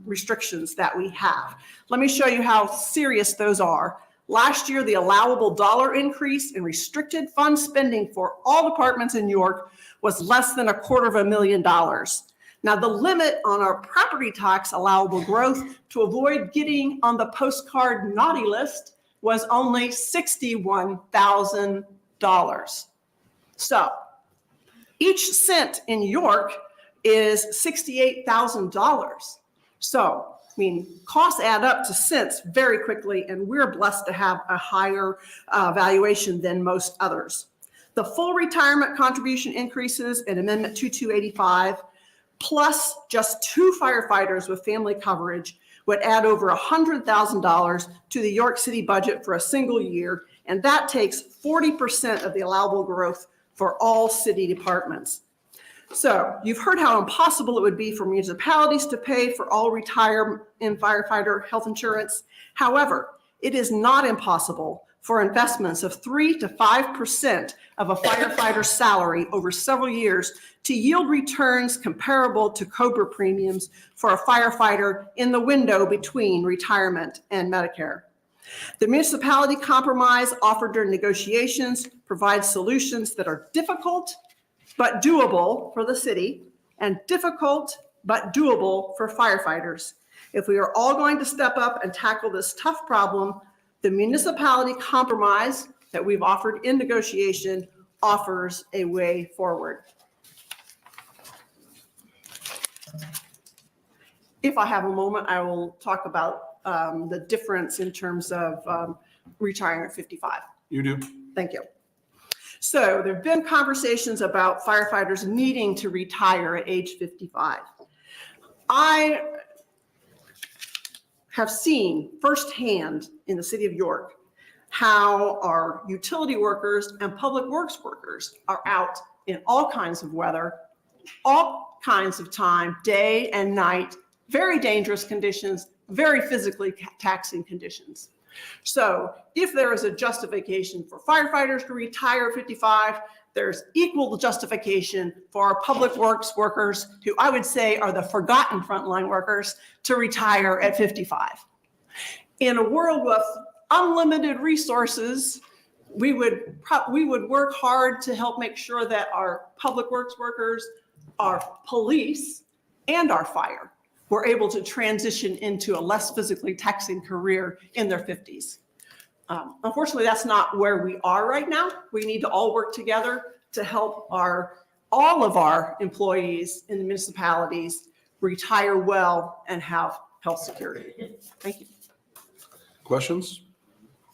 restrictions that we have. Let me show you how serious those are. Last year, the allowable dollar increase in restricted fund spending for all departments in York was less than $250,000. Now, the limit on our property tax allowable growth to avoid getting on the postcard naughty list was only $61,000. So each cent in York is $68,000. So, I mean, costs add up to cents very quickly, and we're blessed to have a higher valuation than most others. The full retirement contribution increases in Amendment 2285, plus just 2 firefighters with family coverage, would add over $100,000 to the York City budget for a single year, and that takes 40% of the allowable growth for all city departments. So you've heard how impossible it would be for municipalities to pay for all retirement and firefighter health insurance. However, it is not impossible for investments of 3 to 5% of a firefighter's salary over several years to yield returns comparable to COBRA premiums for a firefighter in the window between retirement and Medicare. The municipality compromise offered during negotiations provides solutions that are difficult but doable for the city and difficult but doable for firefighters. If we are all going to step up and tackle this tough problem, the municipality compromise that we've offered in negotiation offers a way forward. If I have a moment, I will talk about the difference in terms of retiring at 55. You do. Thank you. So there have been conversations about firefighters needing to retire at age 55. I have seen firsthand in the city of York how our utility workers and public works workers are out in all kinds of weather, all kinds of time, day and night, very dangerous conditions, very physically taxing conditions. So if there is a justification for firefighters to retire at 55, there's equal justification for our public works workers, who I would say are the forgotten frontline workers, to retire at 55. In a world with unlimited resources, we would work hard to help make sure that our public works workers, our police, and our fire were able to transition into a less physically taxing career in their 50s. Unfortunately, that's not where we are right now. We need to all work together to help all of our employees in the municipalities retire well and have health security. Thank you. Questions?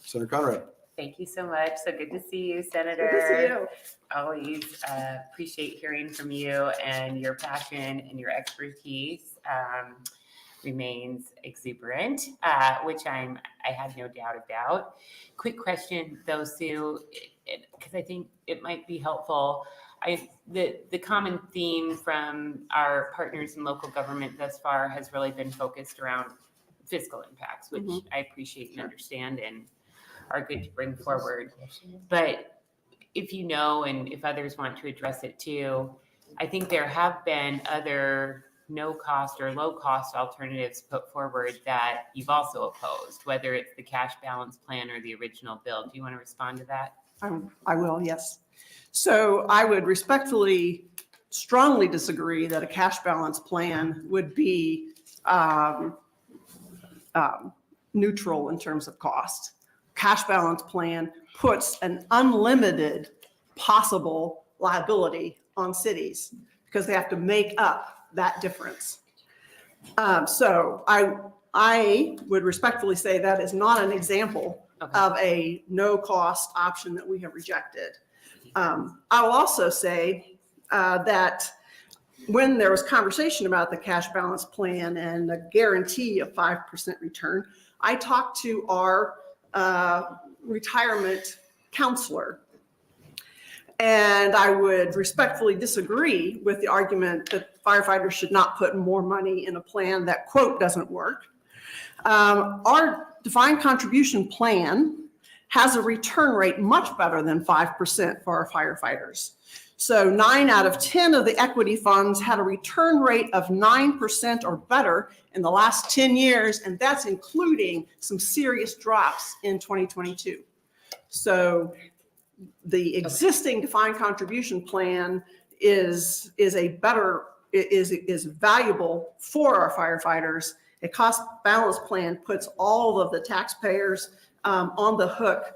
Senator Conrad. Thank you so much. So good to see you, Senator. Good to see you. Always appreciate hearing from you, and your passion and your expertise remains exuberant, which I have no doubt about. Quick question though, Sue, because I think it might be helpful. The common theme from our partners in local government thus far has really been focused around fiscal impacts, which I appreciate and understand and are good to bring forward. But if you know, and if others want to address it too, I think there have been other no-cost or low-cost alternatives put forward that you've also opposed, whether it's the cash balance plan or the original bill. Do you want to respond to that? I will, yes. So I would respectfully, strongly disagree that a cash balance plan would be neutral in terms of cost. Cash balance plan puts an unlimited possible liability on cities because they have to make up that difference. So I would respectfully say that is not an example of a no-cost option that we have rejected. I will also say that when there was conversation about the cash balance plan and a guarantee of 5% return, I talked to our retirement counselor. And I would respectfully disagree with the argument that firefighters should not put more money in a plan that, quote, doesn't work. Our defined contribution plan has a return rate much better than 5% for our firefighters. So 9 out of 10 of the equity funds had a return rate of 9% or better in the last 10 years, and that's including some serious drops in 2022. So the existing defined contribution plan is valuable for our firefighters. A cost balance plan puts all of the taxpayers on the hook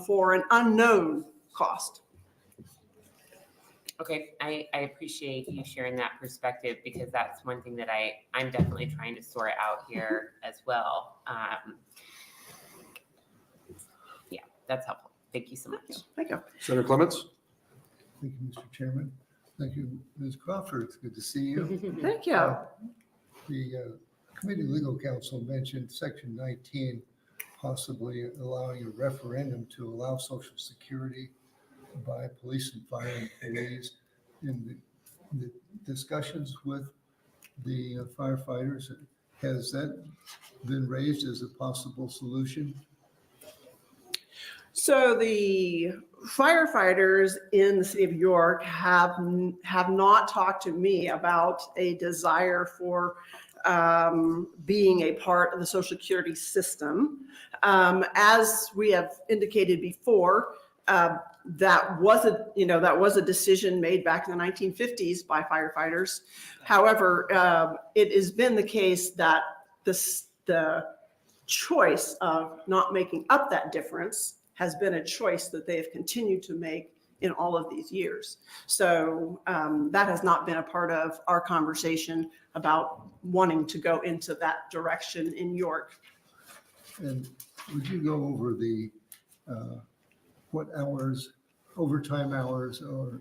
for an unknown cost. Okay, I appreciate you sharing that perspective, because that's one thing that I'm definitely trying to sort out here as well. Yeah, that's helpful. Thank you so much. Thank you. Senator Clements? Thank you, Mr. Chairman. Thank you, Ms. Crawford. It's good to see you. Thank you. The Committee Legal Counsel mentioned Section 19, possibly allowing a referendum to allow Social Security by police and fire employees. In the discussions with the firefighters, has that been raised as a possible solution? So the firefighters in the city of York have not talked to me about a desire for being a part of the Social Security system. As we have indicated before, that was a decision made back in the 1950s by firefighters. However, it has been the case that the choice of not making up that difference has been a choice that they have continued to make in all of these years. So that has not been a part of our conversation about wanting to go into that direction in York. And would you go over the what hours, overtime hours, or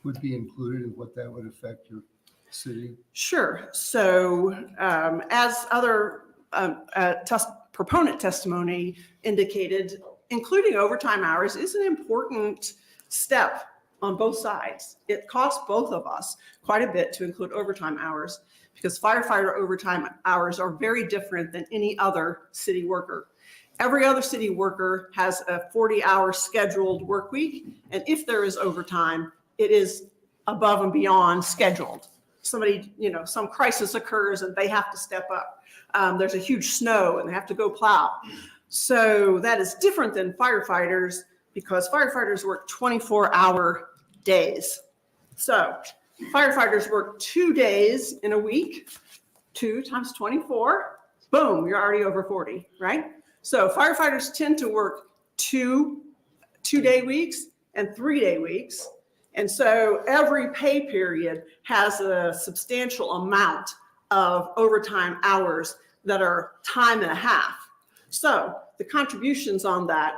would be included and what that would affect your city? Sure. So as other proponent testimony indicated, including overtime hours is an important step on both sides. It costs both of us quite a bit to include overtime hours, because firefighter overtime hours are very different than any other city worker. Every other city worker has a 40-hour scheduled work week, and if there is overtime, it is above and beyond scheduled. Somebody, some crisis occurs and they have to step up. There's a huge snow and they have to go plow. So that is different than firefighters, because firefighters work 24-hour days. So firefighters work 2 days in a week, 2 times 24, boom, you're already over 40, right? So firefighters tend to work two-day weeks and 3-day weeks. And so every pay period has a substantial amount of overtime hours that are time and a half. So the contributions on that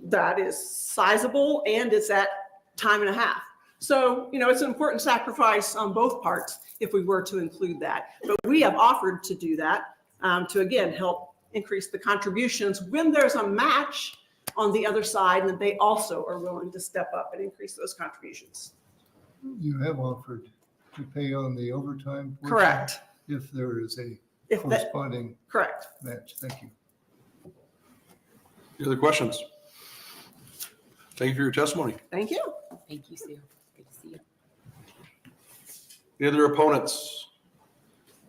that is sizable and it's at time and a half. So, it's an important sacrifice on both parts if we were to include that. But we have offered to do that to, again, help increase the contributions when there's a match on the other side and that they also are willing to step up and increase those contributions. You have offered to pay on the overtime portion? Correct. If there is a If that, corresponding correct. match. Thank you. Any other questions? Thank you for your testimony. Thank you. Thank you, Sue. Good to see you. Any other opponents?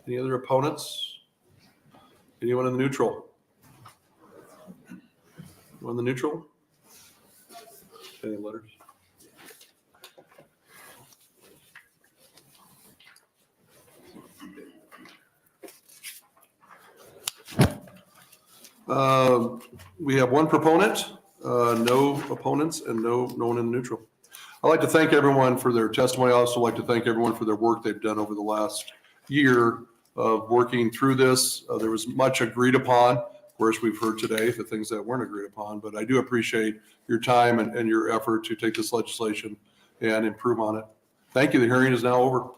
Any other opponents? Anyone in the neutral? Anyone in the neutral? Any letters? We have one proponent, no opponents, and no one in the neutral. I'd like to thank everyone for their testimony. I also like to thank everyone for their work they've done over the last year of working through this. There was much agreed upon. Of course, we've heard today the things that weren't agreed upon, but I do appreciate your time and your effort to take this legislation and improve on it. Thank you. The hearing is now over.